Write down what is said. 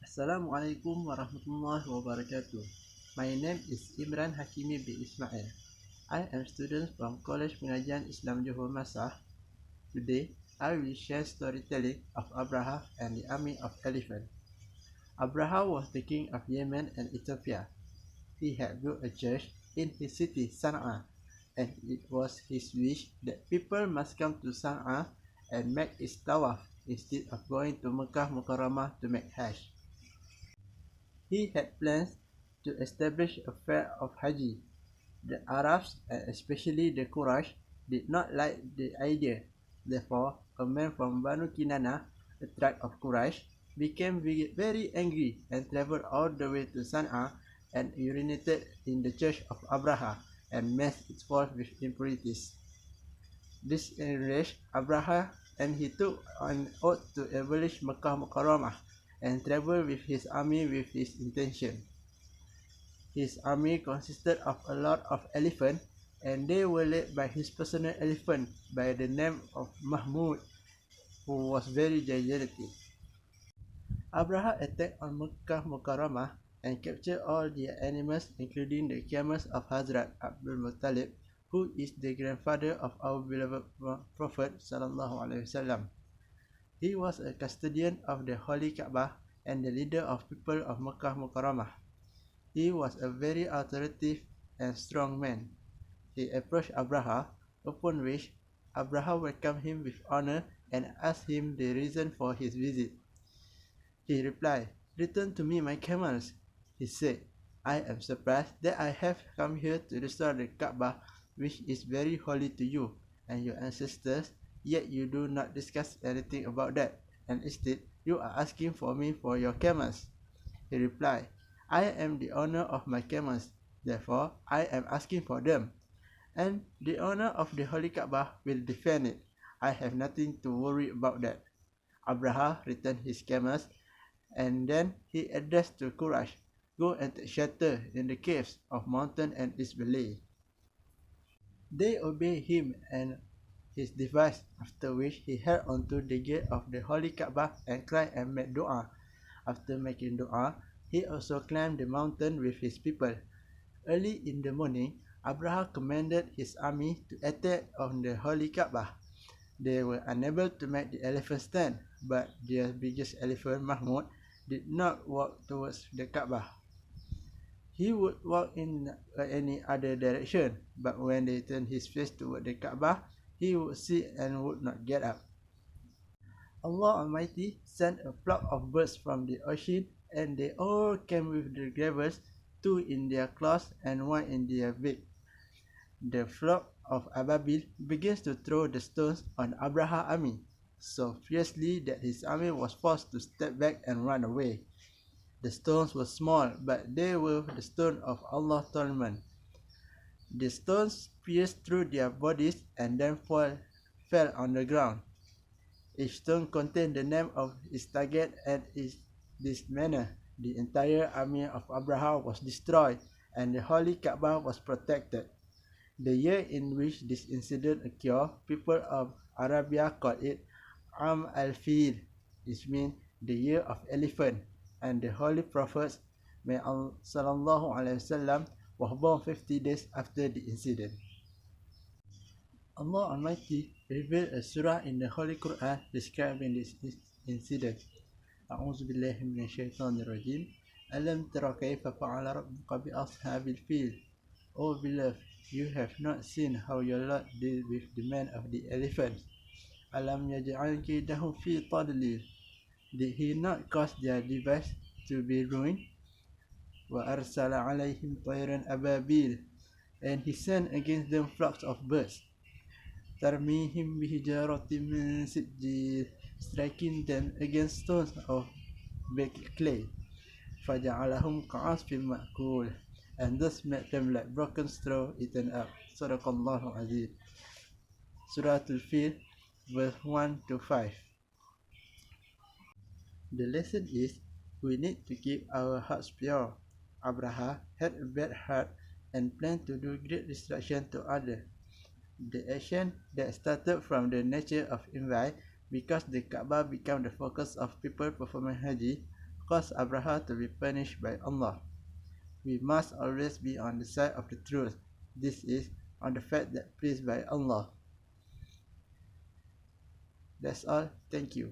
Assalamualaikum warahmatullahi wabarakatuh. My name is Imran Hakimi bin Ismail. I am student from College Pengajian Islam Johor Masah. Today, I will share storytelling of Abraha and the army of elephant. Abraha was the king of Yemen and Ethiopia. He had built a church in his city Sana'a, and it was his wish that people must come to Sana'a and make its tawaf instead of going to Mecca Mukarramah to make Hajj. He had plans to establish a fair of Haji. The Arabs, and especially the Quraysh, did not like the idea. Therefore, a man from Banu Kinana, a tribe of Quraysh, became very angry and traveled all the way to Sana'a and urinated in the church of Abraha and messed its walls with impurities. This enraged Abraha, and he took an oath to abolish Makkah Mukarramah and travel with his army with this intention. His army consisted of a lot of elephants, and they were led by his personal elephant by the name of Mahmud, who was very gigantic. Abraha attacked on Makkah Mukarramah and captured all the animals, including the camels of Hazrat Abdul Muttalib, who is the grandfather of our beloved Prophet sallallahu alaihi wasallam. He was a custodian of the Holy Kaaba and the leader of people of Makkah Mukarramah. He was a very authoritative and strong man. He approached Abraha, upon which Abraha welcomed him with honor and asked him the reason for his visit. He replied, "Return to me my camels." He said, "I am surprised that I have come here to restore the Kaaba, which is very holy to you and your ancestors, yet you do not discuss anything about that, and instead you are asking for me for your camels." He replied, "I am the owner of my camels, therefore I am asking for them, and the owner of the Holy Kaaba will defend it. I have nothing to worry about that." Abraha returned his camels, and then he addressed to Quraysh, "Go and take shelter in the caves of mountain and its valley." They obeyed him and his device, after which he held onto the gate of the Holy Kaaba and cried and made dua. After making dua, he also climbed the mountain with his people. Early in the morning, Abraha commanded his army to attack on the Holy Kaaba. They were unable to make the elephant stand, but their biggest elephant, Mahmud, did not walk towards the Kaaba. He would walk in any other direction, but when they turned his face toward the Kaaba, he would sit and would not get up. Allah Almighty sent a flock of birds from the ocean, and they all came with the gravels, two in their claws and one in their beak. The flock of Ababil begins to throw the stones on Abraha's army so fiercely that his army was forced to step back and run away. The stones were small, but they were the stones of Allah's tournament. The stones pierced through their bodies and then fell on the ground. Each stone contained the name of its target, and in this manner the entire army of Abraha was destroyed and the Holy Kaaba was protected. The year in which this incident occurred, people of Arabia called it Am al-Fil, which means the year of elephant, and the Holy Prophet sallallahu alaihi wasallam was born 50 days after the incident. Allah Almighty revealed a surah in the Holy Quran describing this incident. أعوذ بالله من الشيطان الرجيم. ألم تر كيف فعل ربك بأصحاب الفيل. O beloved, you have not seen how your Lord dealt with the man of the elephants. Alam yaj'al kaydahum fi tadlil. Did he not cause their device to be ruined? Wa arsala alayhim tayran ababil. And he sent against them flocks of birds. Tarmihim bihijaratin min sijil, striking them against stones of baked clay. Faja'alahum ka'asfin ma'kul, and thus made them like broken straw eaten up. Sadaqallahu Azim. Surah Al-Fil, verse 1 to 5. The lesson is, we need to keep our hearts pure. Abraha had a bad heart and planned to do great destruction to others. The action that started from the nature of envy, because the Kaaba became the focus of people performing Haji, caused Abraha to be punished by Allah. We must always be on the side of the truth. This is on the fact that pleased by Allah. That's all. Thank you.